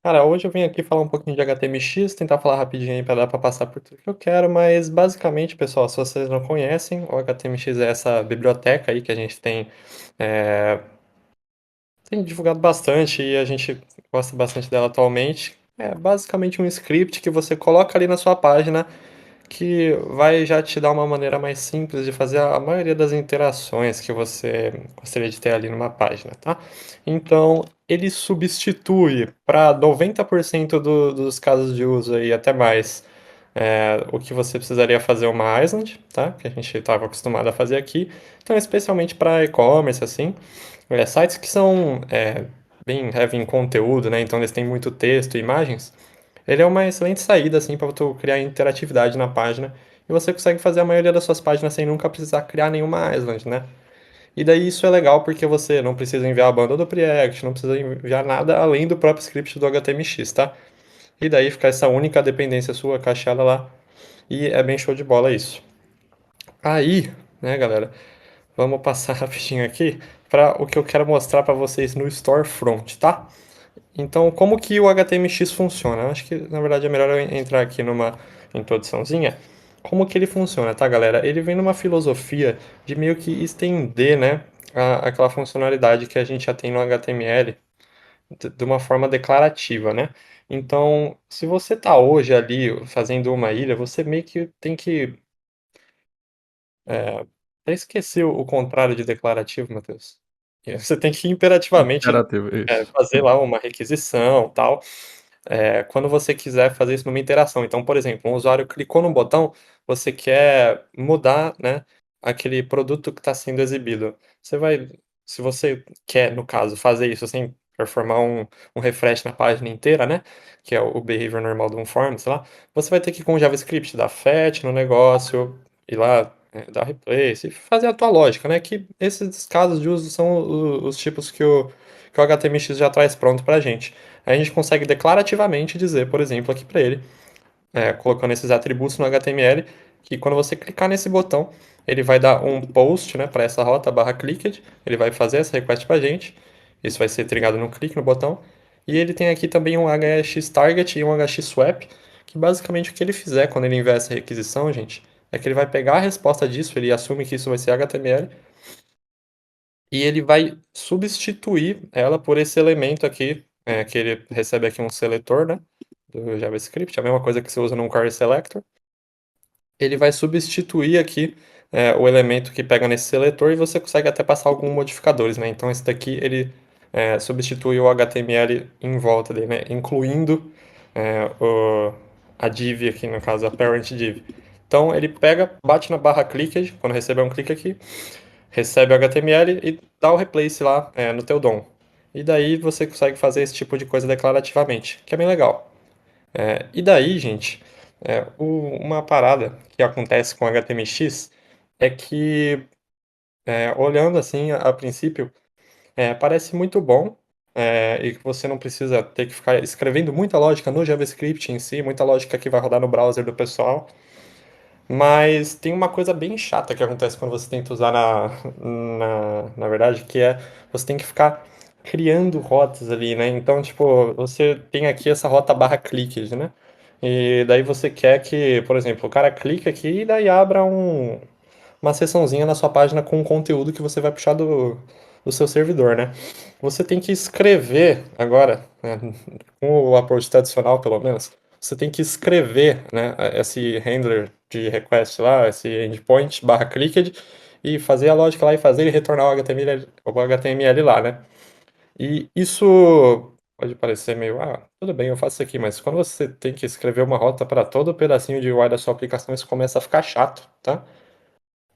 Cara, hoje eu vim aqui falar um pouquinho de HTMX, tentar falar rapidinho aí para dar para passar por tudo que eu quero, mas basicamente, pessoal, se vocês não conhecem, o HTMX é essa biblioteca aí que a gente é, tem divulgado bastante e a gente gosta bastante dela atualmente. É basicamente um script que você coloca ali na sua página que vai já te dar uma maneira mais simples de fazer a maioria das interações que você gostaria de ter ali numa página, tá? Então, ele substitui para 90% dos casos de uso e até mais o que você precisaria fazer uma island, tá? Que a gente estava acostumado a fazer aqui. Então, especialmente para e-commerce, assim, sites que são bem heavy em conteúdo, né? Então, eles têm muito texto e imagens. Ele é uma excelente saída assim para tu criar interatividade na página e você consegue fazer a maioria das suas páginas sem nunca precisar criar nenhuma island, né? E daí isso é legal porque você não precisa enviar a banda do Preact, não precisa enviar nada além do próprio script do HTMX, tá? E daí fica essa única dependência sua cacheada lá e é bem show de bola isso. Aí, né, galera, vamos passar rapidinho aqui para o que eu quero mostrar para vocês no Storefront, tá? Então, como que o HTMX funciona? Eu acho que, na verdade, é melhor eu entrar aqui numa introduçãozinha. Como que ele funciona, tá, galera? Ele vem numa filosofia de meio que estender, né, aquela funcionalidade que a gente já tem no HTML de uma forma declarativa, né? Então, se você tá hoje ali fazendo uma ilha, você meio que tem que... Até esqueci o contrário de declarativo, Matheus. Você tem que imperativamente Interativo, isso. fazer lá uma requisição, tal. Quando você quiser fazer isso numa interação. Então, por exemplo, um usuário clicou no botão, você quer mudar, né, aquele produto que está sendo exibido. Se você quer, no caso, fazer isso sem performar um refresh na página inteira, né, que é o behavior normal de um form, sei lá, você vai ter que ir com o JavaScript dar fetch no negócio, ir lá, dar replace, e fazer a tua lógica, né, que esses casos de uso são os tipos que o HTMX já traz pronto para a gente. Aí a gente consegue declarativamente dizer, por exemplo, aqui para ele, colocando esses atributos no HTML, que quando você clicar nesse botão, ele vai dar um post, né, para essa rota barra clicked, ele vai fazer essa request para a gente, isso vai ser trigado no clique no botão, e ele tem aqui também um hx target e um hx swap, que basicamente o que ele fizer quando ele enviar essa requisição, gente, é que ele vai pegar a resposta disso, ele assume que isso vai ser HTML, e ele vai substituir ela por esse elemento aqui, que ele recebe aqui um seletor, né, do JavaScript, a mesma coisa que você usa num query selector. Ele vai substituir aqui o elemento que pega nesse seletor e você consegue até passar alguns modificadores, né? Então esse daqui ele substitui o HTML em volta dele, né? Incluindo a div aqui, no caso a parent div. Então ele pega, bate na barra clicked, quando receber um clique aqui, recebe o HTML e dá o replace lá no teu DOM. E daí você consegue fazer esse tipo de coisa declarativamente, que é bem legal. E daí, gente, uma parada que acontece com HTMX é que, olhando assim a princípio, parece muito bom, e que você não precisa ter que ficar escrevendo muita lógica no JavaScript em si, muita lógica que vai rodar no browser do pessoal. Mas tem uma coisa bem chata que acontece quando você tenta usar na verdade, que é você tem que ficar criando rotas ali, né? Então, tipo, você tem aqui essa rota barra cliques, né? E daí você quer que, por exemplo, o cara clica aqui e daí abra uma seçãozinha na sua página com o conteúdo que você vai puxar do seu servidor, né? Você tem que escrever agora, né, com o approach tradicional, pelo menos, você tem que escrever, né, esse handler de request lá, esse endpoint barra clicked, e fazer a lógica lá e fazer ele retornar o HTML lá, né? E isso pode parecer meio, tudo bem, eu faço isso aqui, mas quando você tem que escrever uma rota para todo o pedacinho de UI da sua aplicação, isso começa a ficar chato, tá?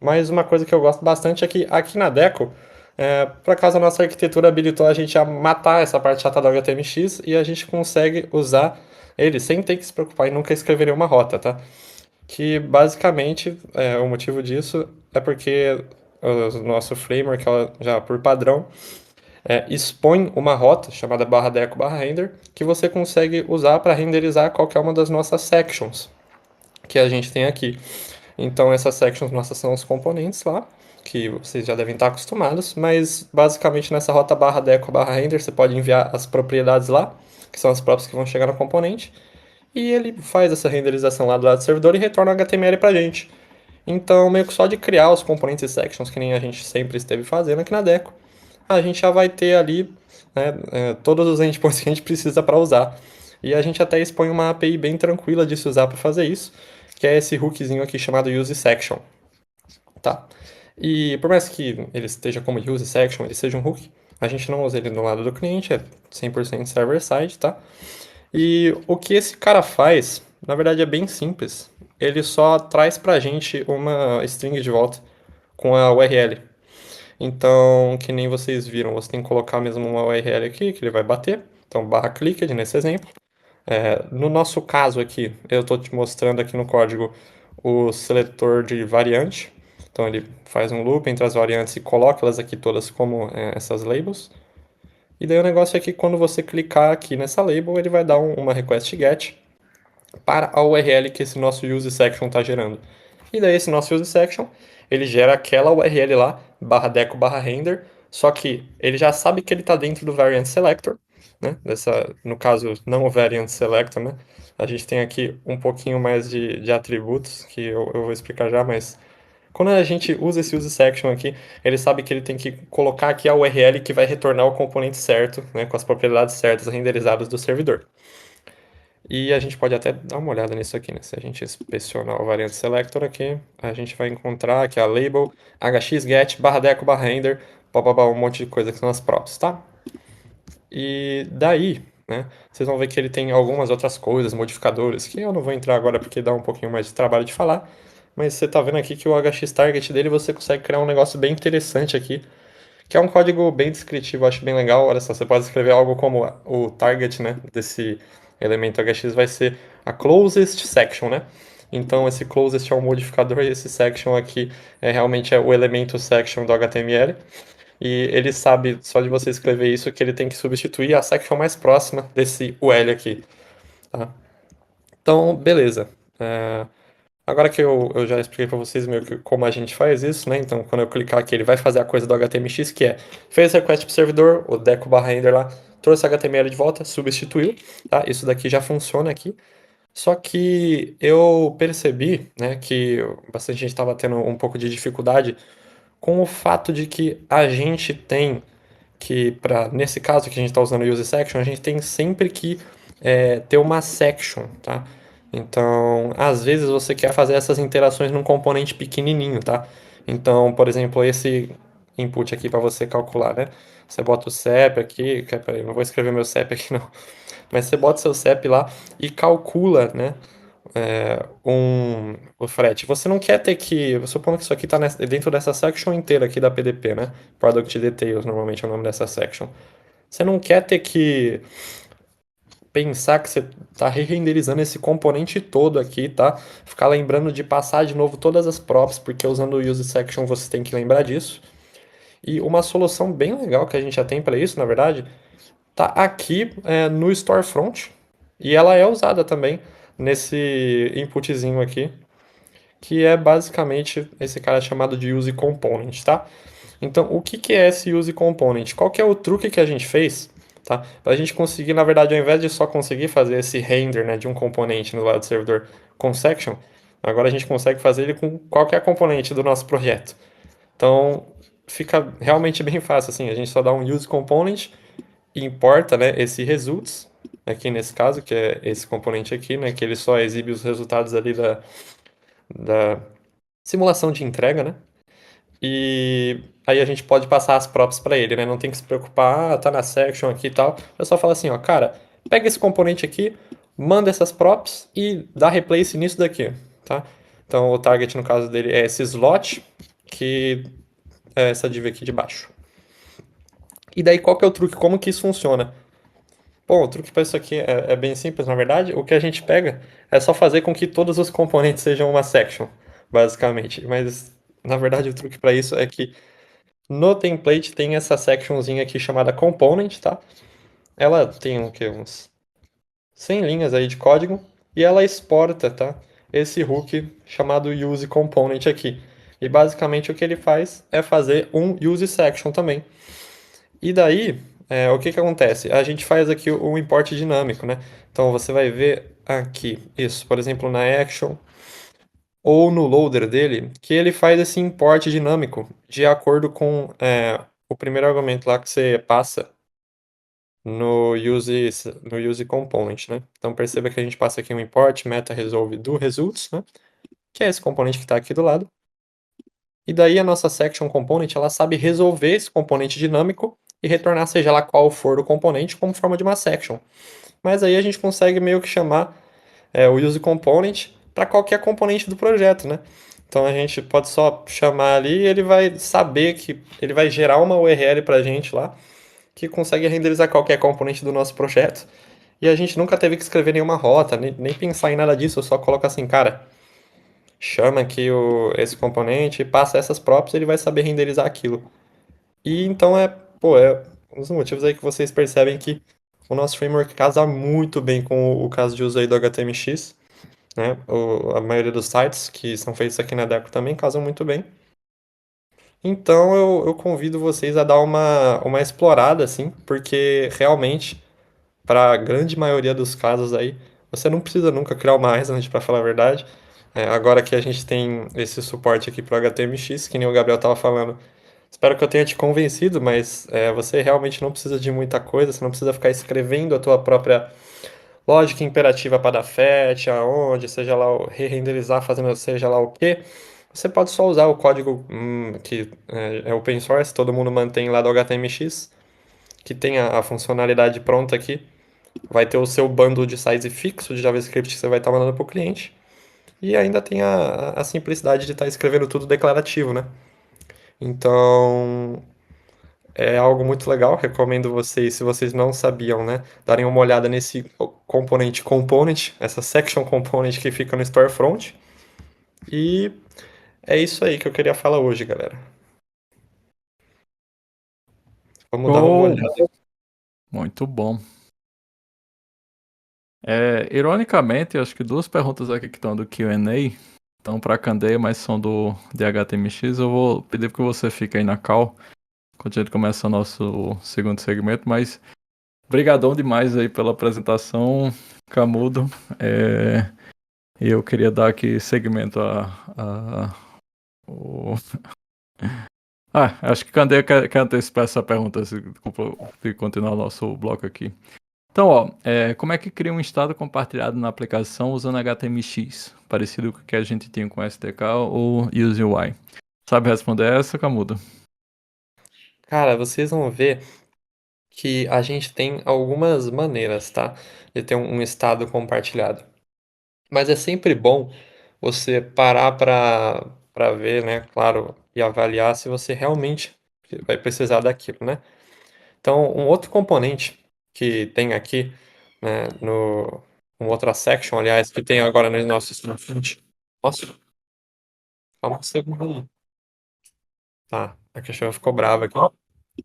Mas uma coisa que eu gosto bastante é que aqui na Deco, por acaso a nossa arquitetura habilitou a gente a matar essa parte chata do HTMX e a gente consegue usar ele sem ter que se preocupar em nunca escrever nenhuma rota, tá? Que basicamente o motivo disso é porque o nosso framework, ela, já por padrão, expõe uma rota chamada barra deco barra render que você consegue usar para renderizar qualquer uma das nossas sections que a gente tem aqui. Então essas sections nossas são os componentes lá, que vocês já devem estar acostumados, mas basicamente nessa rota barra deco barra render você pode enviar as propriedades lá, que são as props que vão chegar no componente, e ele faz essa renderização lá do lado do servidor e retorna o HTML pra gente. Então, meio que só de criar os componentes e sections, que nem a gente sempre esteve fazendo aqui na Deco, a gente já vai ter ali, né, todos os endpoints que a gente precisa para usar. E a gente até expõe uma API bem tranquila de se usar para fazer isso, que é esse hookzinho aqui chamado useSection, tá? E por mais que ele esteja como useSection, ele seja um hook, a gente não usa ele no lado do cliente, é 100% server-side, tá? E o que esse cara faz, na verdade é bem simples. Ele só traz pra gente uma string de volta com a URL. Então, que nem vocês viram, você tem que colocar mesmo uma URL aqui que ele vai bater. Então, barra clicked nesse exemplo. No nosso caso aqui, eu estou te mostrando aqui no código o seletor de variante. Então, ele faz um loop entre as variantes e coloca elas aqui todas como essas labels. E daí o negócio é que quando você clicar aqui nessa label, ele vai dar uma request get para a URL que esse nosso use section está gerando. E daí esse nosso use section, ele gera aquela URL lá, barra deco, barra render, só que ele já sabe que ele está dentro do variant selector, né? No caso, não o variant selector, né? A gente tem aqui um pouquinho mais de atributos, que eu vou explicar já, mas quando a gente usa esse use section aqui, ele sabe que ele tem que colocar aqui a URL que vai retornar o componente certo, né, com as propriedades certas renderizadas do servidor. E a gente pode até dar uma olhada nisso aqui, né? Se a gente inspecionar o variant selector aqui, a gente vai encontrar aqui a label hxget barra deco barra render, bababá, um monte de coisa que são as props, tá? E daí, né, vocês vão ver que ele tem algumas outras coisas, modificadores, que eu não vou entrar agora porque dá um pouquinho mais de trabalho de falar, mas você tá vendo aqui que o hxtarget dele você consegue criar um negócio bem interessante aqui, que é um código bem descritivo, acho bem legal. Olha só, você pode escrever algo como o target, né, desse elemento hx vai ser a closest section, né? Então esse closest é um modificador e esse section aqui realmente é o elemento section do HTML. E ele sabe, só de você escrever isso, que ele tem que substituir a section mais próxima desse UL aqui, tá? Então, beleza. É, Agora que eu já expliquei para vocês meio que como a gente faz isso, né? Então, quando eu clicar aqui, ele vai fazer a coisa do HTMX, que é fez request pro servidor, o deco barra render lá, trouxe HTML de volta, substituiu, tá? Isso daqui já funciona aqui. Só que eu percebi, né, que bastante gente estava tendo um pouco de dificuldade com o fato de que a gente tem que, nesse caso que a gente está usando o use section, a gente tem sempre que ter uma section, tá? Então, às vezes você quer fazer essas interações num componente pequenininho, tá? Então, por exemplo, esse input aqui para você calcular, né? Você bota o CEP aqui, peraí, não vou escrever meu CEP aqui não, mas você bota seu CEP lá e calcula, né? O frete. Você não quer ter que. Supondo que isso aqui está dentro dessa section inteira aqui da PDP, né? Product Details, normalmente é o nome dessa section. Você não quer ter que pensar que você está re-renderizando esse componente todo aqui, tá? Ficar lembrando de passar de novo todas as props, porque usando o use section você tem que lembrar disso. E uma solução bem legal que a gente já tem para isso, na verdade, tá aqui no Storefront. E ela é usada também nesse inputzinho aqui, que é basicamente esse cara chamado de use component, tá? Então, o que que é esse use component? Qual que é o truque que a gente fez, tá? Para a gente conseguir, na verdade, ao invés de só conseguir fazer esse render, né, de um componente no lado do servidor com section, agora a gente consegue fazer ele com qualquer componente do nosso projeto. Então, fica realmente bem fácil, assim, a gente só dá um use component e importa, né, esse results, aqui nesse caso, que é esse componente aqui, né, que ele só exibe os resultados ali da simulação de entrega, né? E aí a gente pode passar as props para ele, né? Não tem que se preocupar, tá na section aqui e tal. Eu só falo assim, ó, cara, pega esse componente aqui, manda essas props e dá replace nisso daqui, tá? Então o target no caso dele é esse slot, que é essa div aqui de baixo. E daí qual que é o truque? Como que isso funciona? Bom, o truque para isso aqui é bem simples, na verdade. O que a gente pega é só fazer com que todos os componentes sejam uma section, basicamente. Mas, na verdade, o truque para isso é que no template tem essa sectionzinha aqui chamada component, tá? Ela tem o quê? Uns 100 linhas aí de código e ela exporta, tá? Esse hook chamado use component aqui. E basicamente o que ele faz é fazer um use section também. E daí, o que que acontece? A gente faz aqui o import dinâmico, né? Então você vai ver aqui, isso, por exemplo, na action ou no loader dele, que ele faz esse import dinâmico de acordo com o primeiro argumento lá que você passa no use component, né? Então perceba que a gente passa aqui um import meta resolve do results, né? Que é esse componente que está aqui do lado. E daí a nossa section component, ela sabe resolver esse componente dinâmico e retornar seja lá qual for o componente como forma de uma section. Mas aí a gente consegue meio que chamar o use component para qualquer componente do projeto, né? Então a gente pode só chamar ali e ele vai saber que ele vai gerar uma URL para a gente lá que consegue renderizar qualquer componente do nosso projeto. E a gente nunca teve que escrever nenhuma rota, nem pensar em nada disso, eu só coloco assim, cara, chama aqui esse componente, passa essas props, ele vai saber renderizar aquilo. E então é um dos motivos aí que vocês percebem que o nosso framework casa muito bem com o caso de uso aí do HTMX, né? A maioria dos sites que são feitos aqui na Deco também casam muito bem. Então eu convido vocês a dar uma explorada, assim, porque realmente, para a grande maioria dos casos aí, você não precisa nunca criar uma island, para falar a verdade. Agora que a gente tem esse suporte aqui para o HTMX, que nem o Gabriel estava falando, espero que eu tenha te convencido, mas você realmente não precisa de muita coisa, você não precisa ficar escrevendo a tua própria lógica imperativa para dar fetch, aonde, seja lá, re-renderizar, fazendo seja lá o quê. Você pode só usar o código que é open source, todo mundo mantém lá do HTMX, que tem a funcionalidade pronta aqui. Vai ter o seu bundle de size fixo de JavaScript que você vai estar mandando para o cliente. E ainda tem a simplicidade de estar escrevendo tudo declarativo, né? Então, é algo muito legal. Recomendo vocês, se vocês não sabiam, né, darem uma olhada nesse component, essa section component que fica no storefront. E é isso aí que eu queria falar hoje, galera. Vamos dar uma Show! olhada. Muito bom. Ironicamente, acho que duas perguntas aqui que estão do Q&A estão para a Candeia, mas são do DHTMX. Eu vou pedir que você fique aí na call quando a gente começa o nosso segundo segmento, mas brigadão demais aí pela apresentação, Camudo. E eu queria dar aqui segmento a o... acho que Candeia quer antecipar essa pergunta se continuar o nosso bloco aqui. Então, como é que cria um estado compartilhado na aplicação usando HTMX? Parecido com o que a gente tinha com SDK ou UseUI. Sabe responder essa, Camudo? Cara, vocês vão ver que a gente tem algumas maneiras, tá? De ter um estado compartilhado. Mas é sempre bom você parar para ver, né, claro, e avaliar se você realmente vai precisar daquilo, né? Então, um outro componente que tem aqui, né, uma outra section, aliás, que tem agora no nosso storefront. Nossa, calma um segundo aí. Tá, a cachorra ficou brava aqui.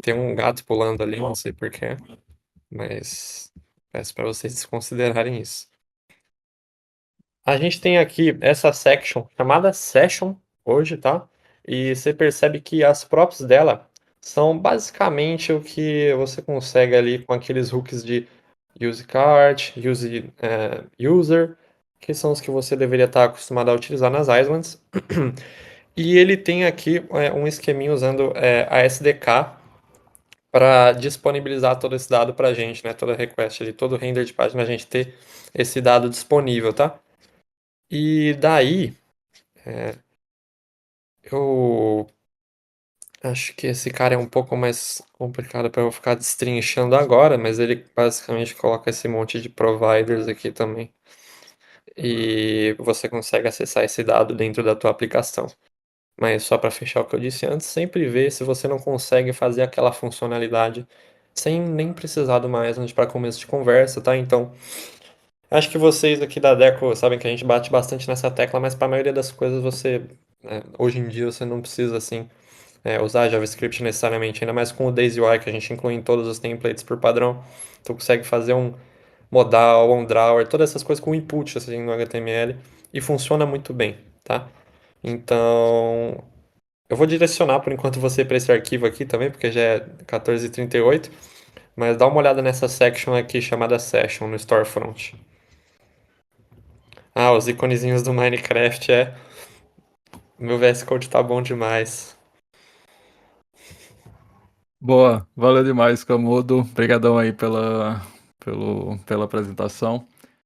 Tem um gato pulando ali, não sei por quê, mas peço para vocês desconsiderarem isso. A gente tem aqui essa section chamada Session hoje, tá? E você percebe que as props dela são basicamente o que você consegue ali com aqueles hooks de use card, user, que são os que você deveria estar acostumado a utilizar nas islands. E ele tem aqui um esqueminha usando a SDK para disponibilizar todo esse dado para a gente, né? Toda request ali, todo render de página, a gente ter esse dado disponível, tá? E daí, eu acho que esse cara é um pouco mais complicado para eu ficar destrinchando agora, mas ele basicamente coloca esse monte de providers aqui também. E você consegue acessar esse dado dentro da tua aplicação. Mas só para fechar o que eu disse antes, sempre vê se você não consegue fazer aquela funcionalidade sem nem precisar do mais para começo de conversa, tá? Então, acho que vocês aqui da Deco sabem que a gente bate bastante nessa tecla, mas para a maioria das coisas hoje em dia você não precisa assim usar JavaScript necessariamente, ainda mais com o Daisy UI que a gente inclui em todos os templates por padrão. Tu consegue fazer um modal, um drawer, todas essas coisas com input assim no HTML e funciona muito bem, tá? Então, eu vou direcionar por enquanto você para esse arquivo aqui também, porque já é 14:38. Mas dá uma olhada nessa section aqui chamada Session no Storefront. Ah, os iconezinhos do Minecraft é. Meu VS Code tá bom demais. Boa, valeu demais, Camudo. Obrigadão aí pela apresentação.